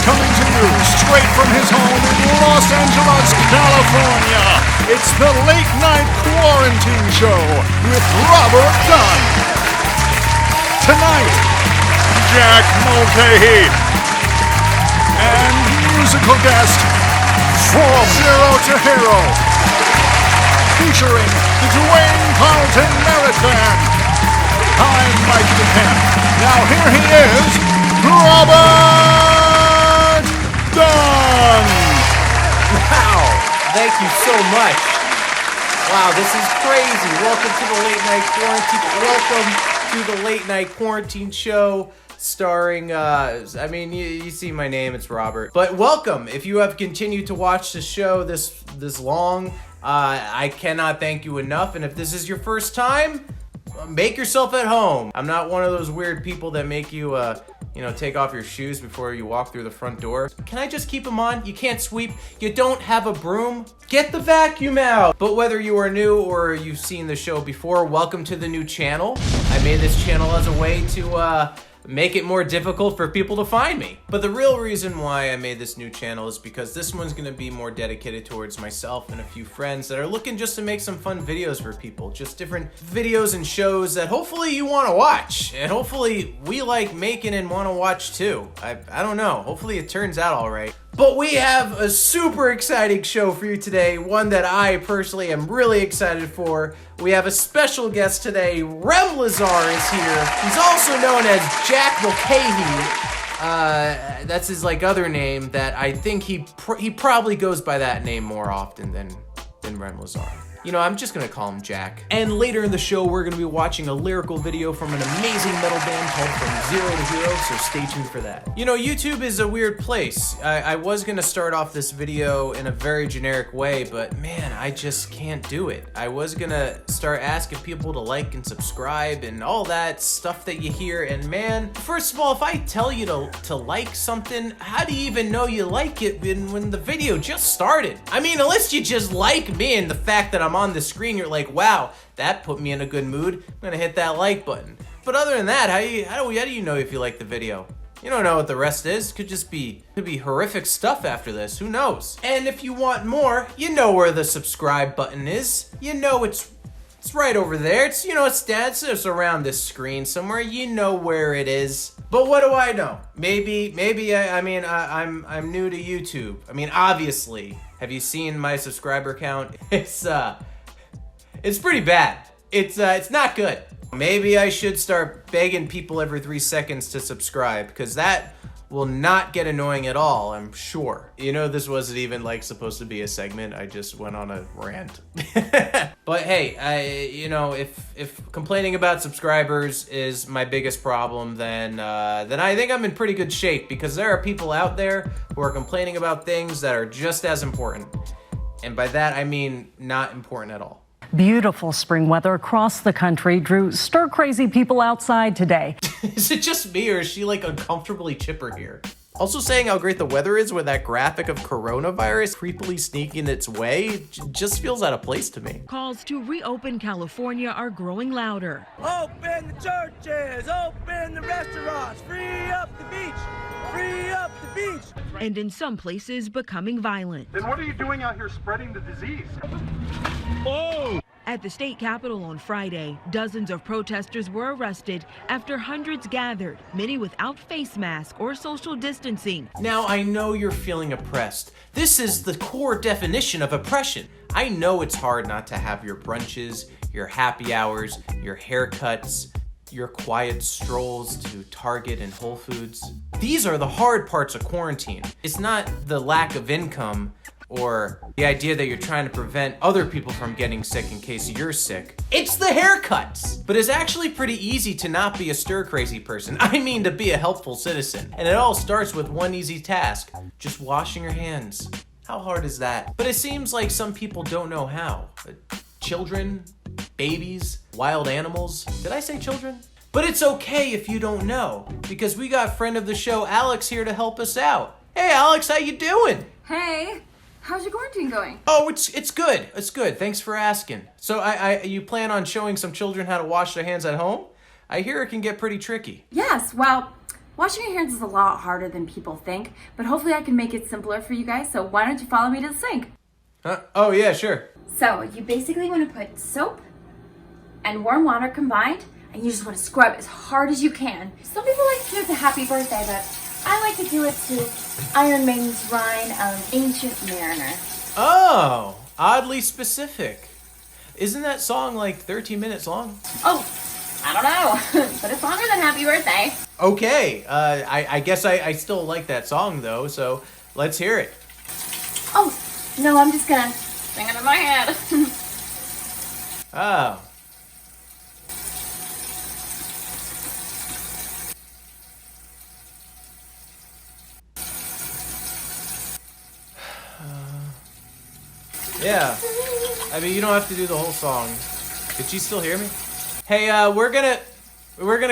Coming to you straight from his home in Los Angeles, California, it's the Late Night Quarantine Show with Robert Dunn. Tonight, Jack Mulcahy and musical guest from Zero to Hero, featuring the Dwayne Carlton Marathon. I'm Mike DeKemp. Now here he is, Robert Dunn. Wow, thank you so much. Wow, this is crazy. Welcome to the Late Night Quarantine. Welcome to the Late Night Quarantine Show, starring, you see my name, it's Robert. But welcome. If you have continued to watch the show this long, I cannot thank you enough. And if this is your first time, make yourself at home. I'm not one of those weird people that make you, take off your shoes before you walk through the front door. Can I just keep them on? You can't sweep. You don't have a broom. Get the vacuum out. But whether you are new or you've seen the show before, welcome to the new channel. I made this channel as a way to, make it more difficult for people to find me. But the real reason why I made this new channel is because this one's gonna be more dedicated towards myself and a few friends that are looking just to make some fun videos for people. Just different videos and shows that hopefully you wanna watch. And hopefully we like making and wanna watch too. I don't know, hopefully it turns out all right. But we have a super exciting show for you today, one that I personally am really excited for. We have a special guest today. REM LEZAR is here. He's also known as Jack Mulcahy. That's his other name that I think he probably goes by that name more often than REM LEZAR. I'm just gonna call him Jack. And later in the show, we're gonna be watching a lyrical video from an amazing metal band called From Zero to Hero, so stay tuned for that. YouTube is a weird place. I was gonna start off this video in a very generic way, but man, I just can't do it. I was gonna start asking people to like and subscribe and all that stuff that you hear, and man, first of all, if I tell you to like something, how do you even know you like it when the video just started? I mean, unless you just like me and the fact that I'm on the screen, you're like, wow, that put me in a good mood. I'm gonna hit that like button. But other than that, how do you know if you like the video? You don't know what the rest is. Could be horrific stuff after this. Who knows? And if you want more, you know where the subscribe button is. You know it's right over there. It's it's around this screen somewhere. You know where it is. But what do I know? Maybe I'm new to YouTube. I mean, obviously. Have you seen my subscriber count? It's pretty bad. It's not good. Maybe I should start begging people every 3 seconds to subscribe, because that will not get annoying at all, I'm sure. This wasn't even supposed to be a segment. I just went on a rant. But hey, if complaining about subscribers is my biggest problem, then I think I'm in pretty good shape, because there are people out there who are complaining about things that are just as important. And by that, I mean not important at all. Beautiful spring weather across the country drew stir-crazy people outside today. Is it just me, or is she uncomfortably chipper here? Also saying how great the weather is with that graphic of coronavirus creepily sneaking its way just feels out of place to me. Calls to reopen California are growing louder. Open the churches, open the restaurants, free up the beach, free up the beach. And in some places becoming violent. Then what are you doing out here spreading the disease? Oh! At the state capitol on Friday, dozens of protesters were arrested after hundreds gathered, many without face masks or social distancing. Now, I know you're feeling oppressed. This is the core definition of oppression. I know it's hard not to have your brunches, your happy hours, your haircuts, your quiet strolls to Target and Whole Foods. These are the hard parts of quarantine. It's not the lack of income or the idea that you're trying to prevent other people from getting sick in case you're sick. It's the haircuts! But it's actually pretty easy to not be a stir-crazy person. I mean, to be a helpful citizen. And it all starts with one easy task, just washing your hands. How hard is that? But it seems like some people don't know how. Children, babies, wild animals. Did I say children? But it's okay if you don't know, because we got friend of the show, Alex, here to help us out. Hey, Alex, how you doing? Hey. How's your quarantine going? Oh, it's good. It's good. Thanks for asking. So you plan on showing some children how to wash their hands at home? I hear it can get pretty tricky. Yes, well, Washing your hands is a lot harder than people think, but hopefully I can make it simpler for you guys, so why don't you follow me to the sink? Huh? Oh, yeah, sure. So, you basically want to put soap and warm water combined, and you just want to scrub as hard as you can. Some people like to do it to Happy Birthday, but I like to do it to Iron Maiden's Rhine of Ancient Mariner. Oh, oddly specific. Isn't that song like 13 minutes long? Oh, I don't know, but it's longer than Happy Birthday. Okay, I guess I still like that song though, so let's hear it. Oh, no, I'm just gonna sing it in my head. Oh. Yeah. I mean, you don't have to do the whole song. Did she still hear me? Hey, we're gonna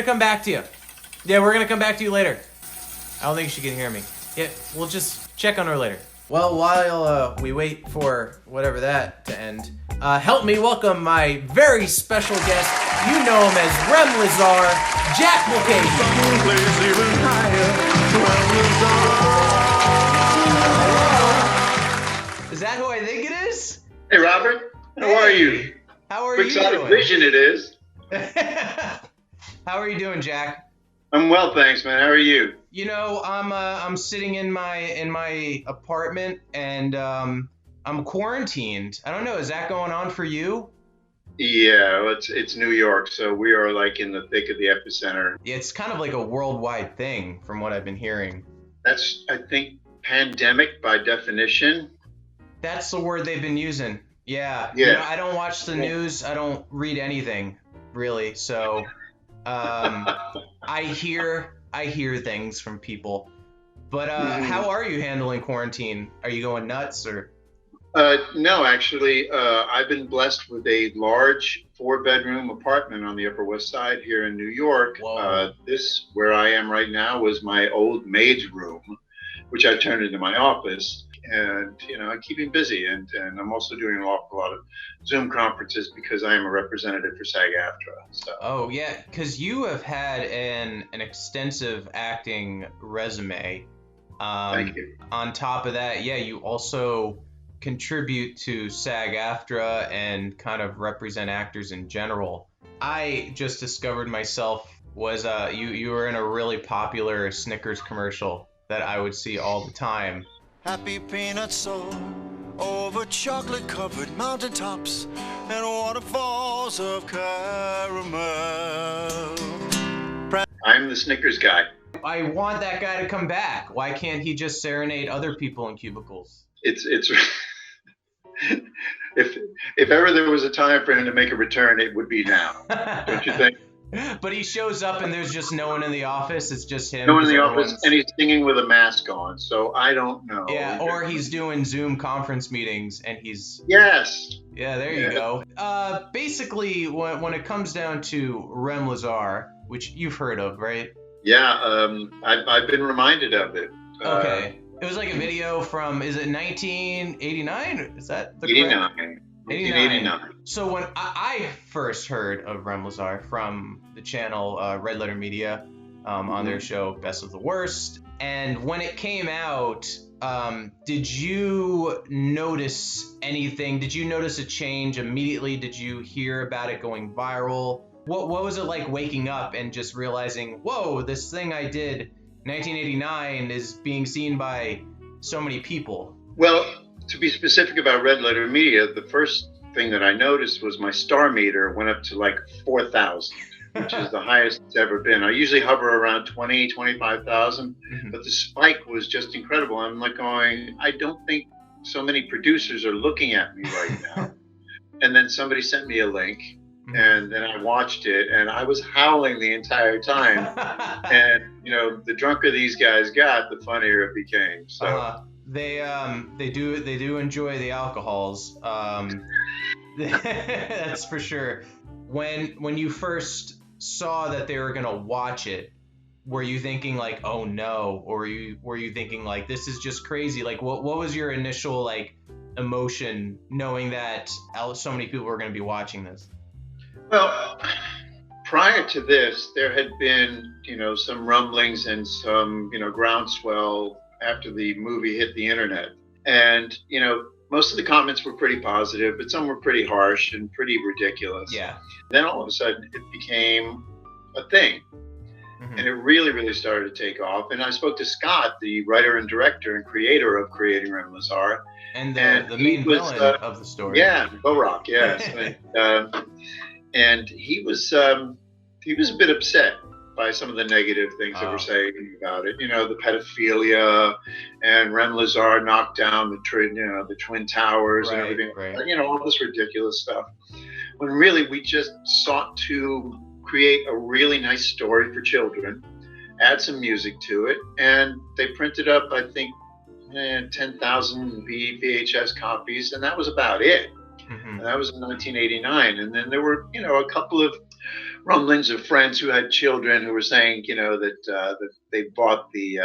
come back to you. Yeah, we're gonna come back to you later. I don't think she can hear me. Yeah, we'll just check on her later. Well, while we wait for whatever that to end, help me welcome my very special guest. You know him as REM LEZAR, Jack Mulcahy. Is that who I think it is? Hey, Robert. How are you? How are you Exotic doing? Vision it is. How are you doing, Jack? I'm well, thanks, man. How are you? You know, I'm sitting in my apartment and I'm quarantined. I don't know, is that going on for you? Yeah, well, it's New York, so we are like in the thick of the epicenter. It's kind of like a worldwide thing from what I've been hearing. That's, I think, pandemic by definition. That's the word they've been using. Yeah. Yeah. You know, I don't watch the news. I don't read anything, really. So I hear things from people. But how are you handling quarantine? Are you going nuts or? No, actually, I've been blessed with a large 4-bedroom apartment on the Upper West Side here in New York. Whoa. This, where I am right now, was my old maid's room, which I turned into my office. And, you know, I'm keeping busy. And I'm also doing an awful lot of Zoom conferences because I am a representative for SAG-AFTRA. So. Oh, yeah, because you have had an extensive acting resume. Thank you. On top of that, yeah, you also contribute to SAG-AFTRA and kind of represent actors in general. I just discovered myself was you were in a really popular Snickers commercial that I would see all the time. Happy peanuts soar over chocolate-covered mountaintops and waterfalls of caramel. I'm the Snickers guy. I want that guy to come back. Why can't he just serenade other people in cubicles? It's if ever there was a time for him to make a return, it would be now. Don't you think? But he shows up and there's just no one in the office. It's just him. No one in the office, and he's singing with a mask on. So I don't know. Yeah, or he's doing Zoom conference meetings and he's. Yes. Yeah, there you go. Basically, when it comes down to REM LEZAR, which you've heard of, right? Yeah, I've been reminded of it. Okay. It was like a video from, is it 1989? Is that the 89. 1989. So when I first heard of REM LEZAR from the channel Red Letter Media on their show Best of the Worst, and when it came out, did you notice anything? Did you notice a change immediately? Did you hear about it going viral? What was it like waking up and just realizing, whoa, this thing I did 1989 is being seen by so many people? Well, to be specific about Red Letter Media, the first thing that I noticed was my star meter went up to like 4,000, which is the highest it's ever been. I usually hover around 20, 25,000, but the spike was just incredible. I'm like going, I don't think so many producers are looking at me right now. And then somebody sent me a link. And then I watched it, and I was howling the entire time. And you know, the drunker these guys got, the funnier it became. So they do enjoy the alcohols. That's for sure. When you first saw that they were gonna watch it, were you thinking like, oh no, or were you thinking like, this is just crazy? Like, what was your initial like emotion knowing that so many people were gonna be watching this? Well, prior to this, there had been, some rumblings and some, groundswell after the movie hit the internet. And, most of the comments were pretty positive, but some were pretty harsh and pretty ridiculous. Yeah. Then all of a sudden it became a thing. Mm-hmm. And it really, really started to take off. And I spoke to Scott, the writer and director and creator of Creating Rem LEZAR. And the main villain of the story. Yeah, Borak, yes. And he was a bit upset by some of the negative things that were saying about it. The pedophilia, and Rem LEZAR knocked down the twin towers and everything. Right. All this ridiculous stuff. When really we just sought to create a really nice story for children, add some music to it, and they printed up, I think, 10,000 VHS copies, and that was about it. Mm-hmm. And that was in 1989. And then there were, a couple of rumblings of friends who had children who were saying, that they bought the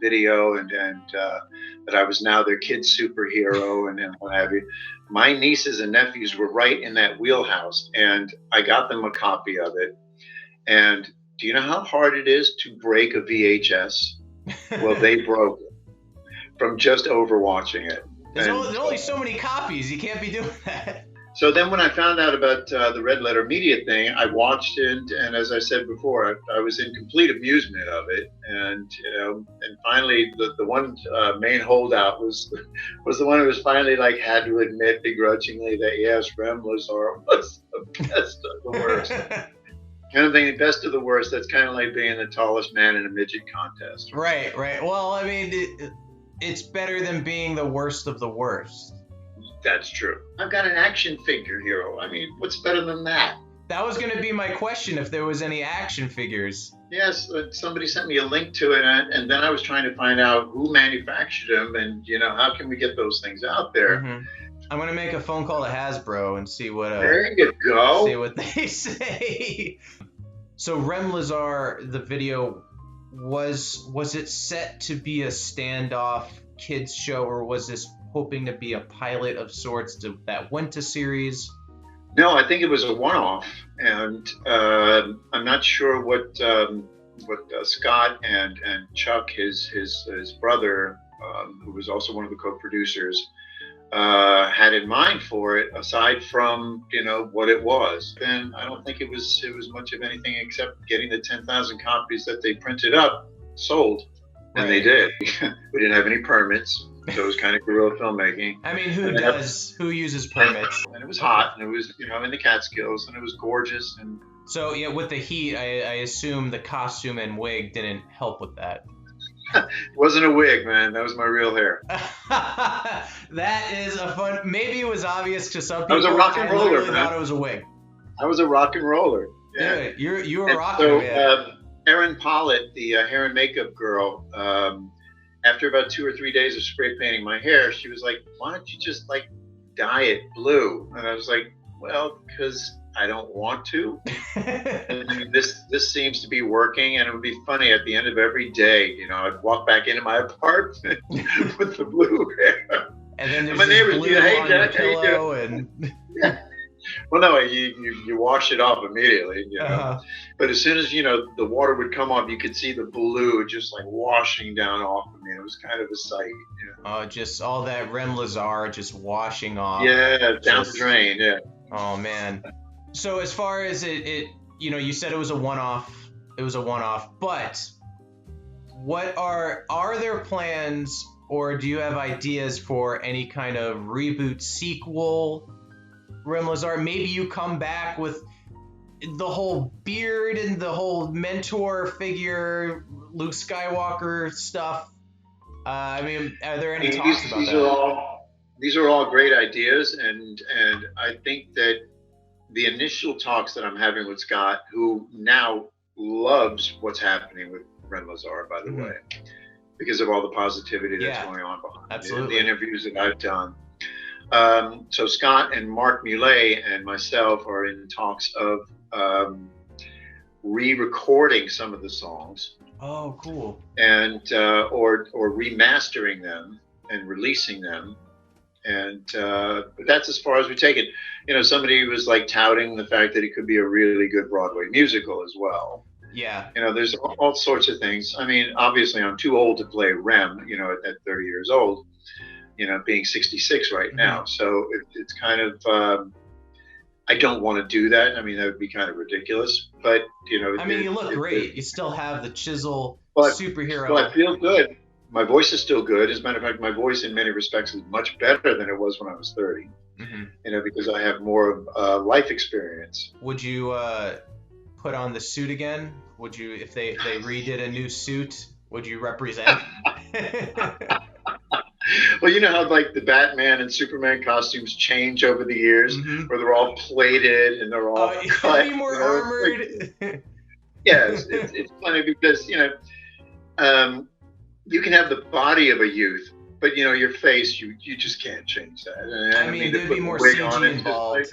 video and that I was now their kid's superhero and what have you. My nieces and nephews were right in that wheelhouse, and I got them a copy of it. And do you know how hard it is to break a VHS? Well, they broke it from just overwatching it. There's only so many copies. You can't be doing that. So then when I found out about the Red Letter Media thing, I watched it, and as I said before, I was in complete amusement of it. And and finally, the one main holdout was the one who was finally had to admit begrudgingly that yes, Rem LEZAR was the best of the worst. Kind of thing, best of the worst. That's kind of like being the tallest man in a midget contest. Right. Well, I mean, it's better than being the worst of the worst. That's true. I've got an action figure hero. I mean, what's better than that? That was going to be my question, if there was any action figures. Yes, somebody sent me a link to it, and then I was trying to find out who manufactured them, and how can we get those things out there? Mm-hmm. I'm going to make a phone call to Hasbro and see what. There you go. See what they say. So Rem LEZAR, the video, was it set to be a standoff kids show, or was this hoping to be a pilot of sorts that went to series? No, I think it was a one-off, and I'm not sure what Scott and Chuck, his brother, who was also one of the co-producers, had in mind for it. Aside from what it was, then I don't think it was much of anything except getting the 10,000 copies that they printed up sold, and they did. We didn't have any permits. So it was kind of guerrilla filmmaking. I mean, who uses permits? And it was hot, and it was, in the Catskills, and it was gorgeous. And so, yeah, with the heat, I assume the costume and wig didn't help with that. It wasn't a wig, man. That was my real hair. That is a fun. Maybe it was obvious to some people. I was a rock and roller, man. I thought it was a wig. I was a rock and roller. Yeah. Dude, you were rocking, man. Erin Pollitt, the hair and makeup girl, after about 2 or 3 days of spray painting my hair, she was like, why don't you just dye it blue? And I was like, well, because I don't want to. And this seems to be working, and it would be funny at the end of every day, I'd walk back into my apartment with the blue hair. And then there's my neighbors blue on your pillow and... Yeah. Well, no, you wash it off immediately, But as soon as, the water would come off, you could see the blue just washing down off of me. It was kind of a sight, Oh, just all that Rem LEZAR just washing off. Yeah, down the drain, yeah. Oh, man. So as far as it you said it was a one-off, but what are there plans, or do you have ideas for any kind of reboot sequel? Rem LEZAR, maybe you come back with the whole beard and the whole mentor figure, Luke Skywalker stuff. I mean, are there any talks about that? These are all great ideas, and I think that the initial talks that I'm having with Scott, who now loves what's happening with Rem LEZAR, by the way, because of all the positivity that's going on behind absolutely. The interviews that I've done. So Scott and Mark Muley and myself are in talks of re-recording some of the songs. Oh, cool. And or remastering them and releasing them. And but that's as far as we take it. You know, somebody was like touting the fact that it could be a really good Broadway musical as well. Yeah. You know, there's all sorts of things. I mean, obviously, I'm too old to play Rem, you know, at 30 years old, you know, being 66 right now. So it's kind of, I don't want to do that. I mean, that would be kind of ridiculous. But, you know. I mean, you look great. You still have the chisel superhero. But I feel good. My voice is still good. As a matter of fact, my voice in many respects is much better than it was when I was 30. You know, because I have more life experience. Would you put on the suit again? Would you, if they redid a new suit, would you represent? Well, you know how like the Batman and Superman costumes change over the years, where they're all plated and they're all cut, more armored. Like, yes, it's funny because you know, you can have the body of a youth, but you know your face, you just can't change that. And, I mean there'd be more CG involved.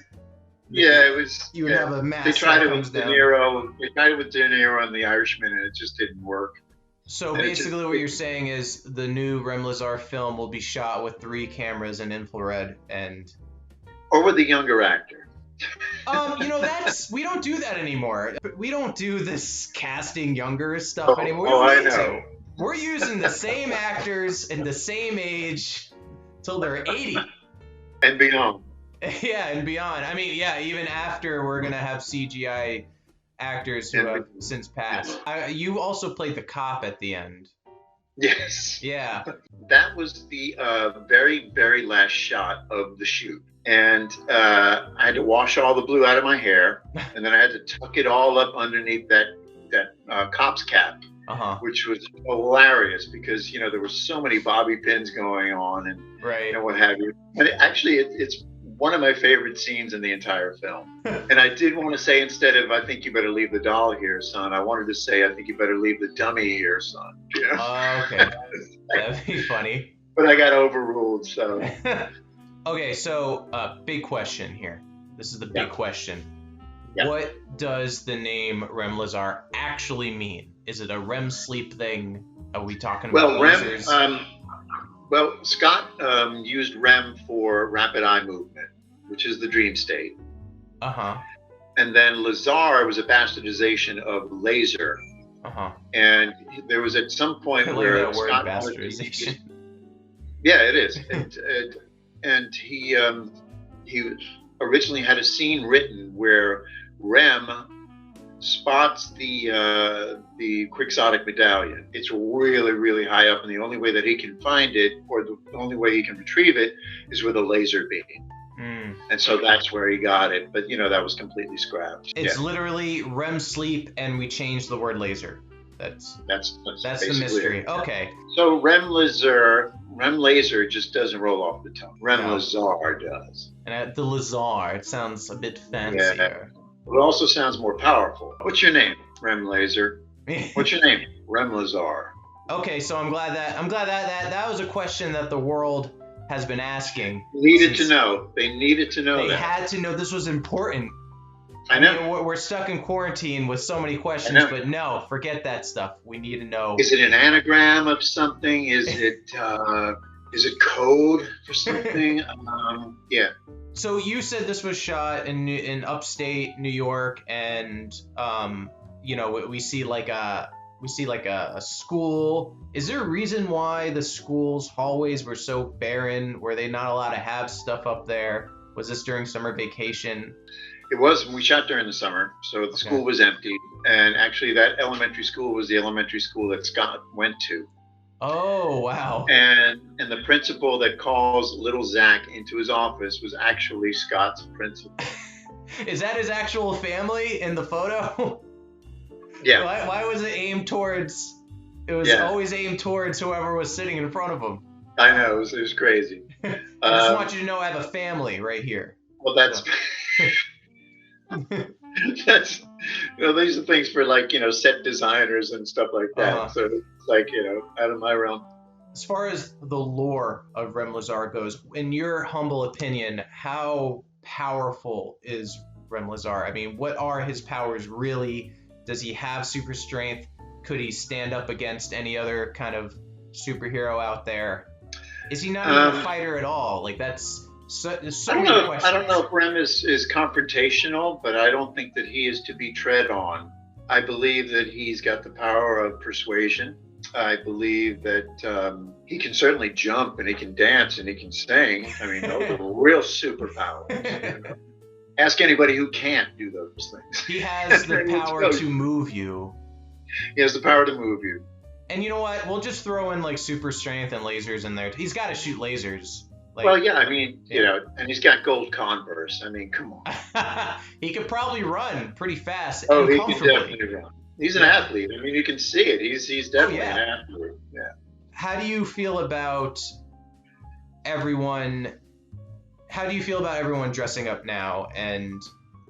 Yeah, it was. You would have a mask. They tried it with De Niro. They tried it with De Niro and The Irishman, and it just didn't work. So basically, what you're saying is the new Rem LeZar film will be shot with 3 cameras in infrared, or with a younger actor. You know, we don't do that anymore. We don't do this casting younger stuff anymore. I know. We're using the same actors in the same age till they're 80 and beyond. Yeah, and beyond. I mean, yeah, even after we're gonna have CGI actors who have since passed. You also played the cop at the end. Yes. Yeah. That was the very, very last shot of the shoot. And I had to wash all the blue out of my hair, and then I had to tuck it all up underneath that cop's cap, which was hilarious because, you know, there were so many bobby pins going on and what have you. And it's one of my favorite scenes in the entire film. And I did want to say, instead of "I think you better leave the doll here, son," I wanted to say, "I think you better leave the dummy here, son." You know? Oh, okay. That'd be funny. But I got overruled, so. Okay, so big question here. This is the big question. Yeah. What does the name Rem LeZar actually mean? Is it a REM sleep thing? Are we talking about lasers? Well, Scott used REM for rapid eye movement, which is the dream state. And then LeZar was a bastardization of laser. And there was at some point where Scott bastardization. Yeah, it is. And he originally had a scene written where REM spots the quixotic medallion. It's really, really high up, and the only way that he can find it, or the only way he can retrieve it, is with a laser beam. And so that's where he got it. But you know, that was completely scrapped. It's literally REM sleep, and we changed the word laser. That's the mystery. Okay. So REM laser just doesn't roll off the tongue. REM LeZar does. And the LeZar, it sounds a bit fancier. Yeah. It also sounds more powerful. What's your name? REM Laser. What's your name? REM LeZar. Okay, so I'm glad that was a question that the world has been asking. They needed to know. They had to know this was important. I know. I mean, we're stuck in quarantine with so many questions, but no, forget that stuff. We need to know. Is it an anagram of something? Is it code for something? Yeah. So you said this was shot in upstate New York, and you know, we see like a school. Is there a reason why the school's hallways were so barren? Were they not allowed to have stuff up there? Was this during summer vacation? It was. We shot during the summer, so the school was empty. And actually, that elementary school was the elementary school that Scott went to. Oh, wow. And the principal that calls little Zach into his office was actually Scott's principal. Is that his actual family in the photo? Yeah. Why was it aimed towards? It was always aimed towards whoever was sitting in front of him. I know. It was crazy. I just want you to know I have a family right here. Well, that's... That's, you know, these are things for, like, you know, set designers and stuff like that. So it's like, you know, out of my realm. As far as the lore of Rem LeZar goes, in your humble opinion, how powerful is Rem LeZar? I mean, what are his powers really? Does he have super strength? Could he stand up against any other kind of superhero out there? Is he not even a fighter at all? Like there's so many questions. I don't know if Rem is confrontational, but I don't think that he is to be tread on. I believe that he's got the power of persuasion. I believe that he can certainly jump and he can dance and he can sing. I mean, those are real superpowers. You know? Ask anybody who can't do those things. He has the power to move you. He has the power to move you. And you know what? We'll just throw in like super strength and lasers in there. He's got to shoot lasers. Like, well, yeah, I mean, you know, and he's got gold Converse. I mean, come on. He could probably run pretty fast. Oh, he can definitely run. He's an athlete. I mean, you can see it. He's definitely an athlete. Yeah. How do you feel about everyone? How do you feel about everyone dressing up now? And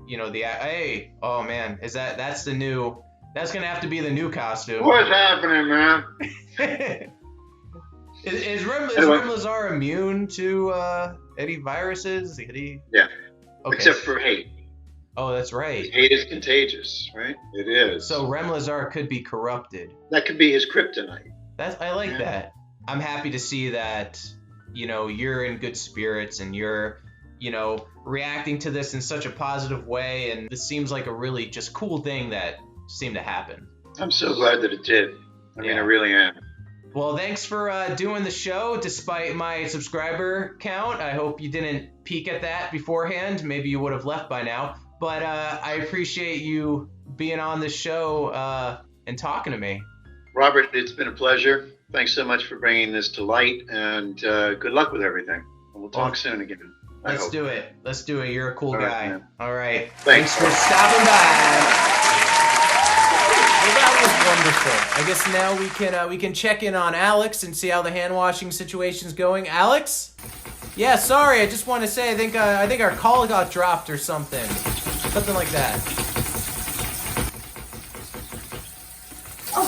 you know, hey, oh man, that's gonna have to be the new costume. What's happening, man? Is Rem Lezar immune to any viruses? Yeah. Okay. Except for hate. Oh, that's right. Hate is contagious, right? It is. So Rem Lezar could be corrupted. That could be his kryptonite. I like that. I'm happy to see that, you know, you're in good spirits and you're, you know, reacting to this in such a positive way. And this seems like a really just cool thing that seemed to happen. I'm so glad that it did. I mean, I really am. Well, thanks for doing the show despite my subscriber count. I hope you didn't peek at that beforehand. Maybe you would have left by now. But I appreciate you being on the show and talking to me. Robert, it's been a pleasure. Thanks so much for bringing this to light, and good luck with everything. And we'll talk soon again. Let's do it. Let's do it. You're a cool guy. Right, all right. Thanks for stopping by. Well, that was wonderful. I guess now we can check in on Alex and see how the hand washing situation's going. Alex? Yeah, sorry. I just want to say I think our call got dropped or something. Something like that. Oh,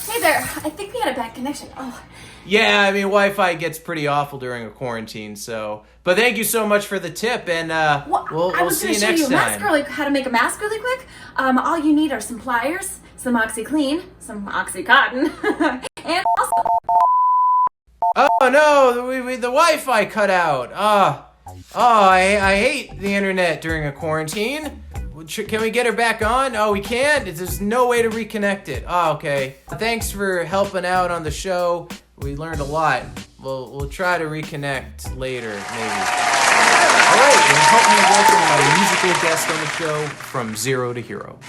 hey there. I think we had a bad connection. Oh. Yeah, I mean, Wi-Fi gets pretty awful during a quarantine, so... But thank you so much for the tip, and we'll see you next time. How to make a mask really quick. All you need are some pliers, some OxyClean, some OxyContin, and also... Oh, no, the Wi-Fi cut out. I hate the internet during a quarantine. Can we get her back on? Oh, we can't? There's no way to reconnect it. Oh, okay. Thanks for helping out on the show. We learned a lot. We'll try to reconnect later, maybe. All right, well, help me welcome my musical guest on the show from Zero to Hero.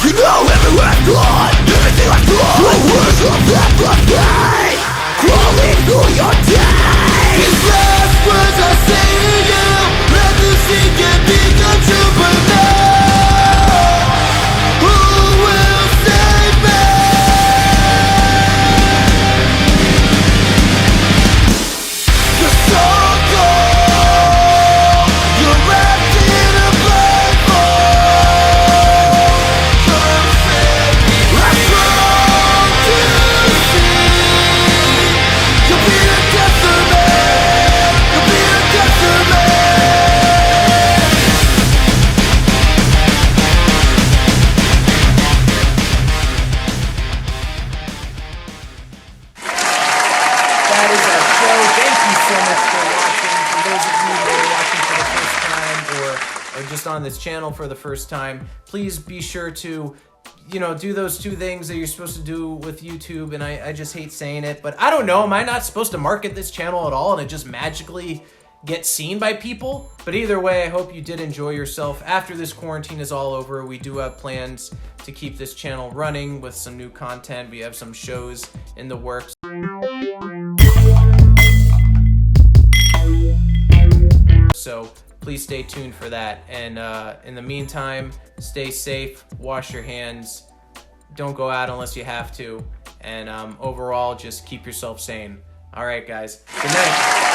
You know everywhere's gone, everything I've gone. The words of that blood crawling through your day. These last words I say to you, let the sea can become true. But now, who will save me? The sun cold, you're wrapped in a blindfold. On this channel for the first time, please be sure to, you know, do those two things that you're supposed to do with YouTube, and I just hate saying it, but I don't know, am I not supposed to market this channel at all and it just magically gets seen by people? But either way, I hope you did enjoy yourself. After this quarantine is all over, we do have plans to keep this channel running with some new content. We have some shows in the works. So please stay tuned for that. And in the meantime, stay safe, wash your hands, don't go out unless you have to, and overall, just keep yourself sane. All right, guys. Good night.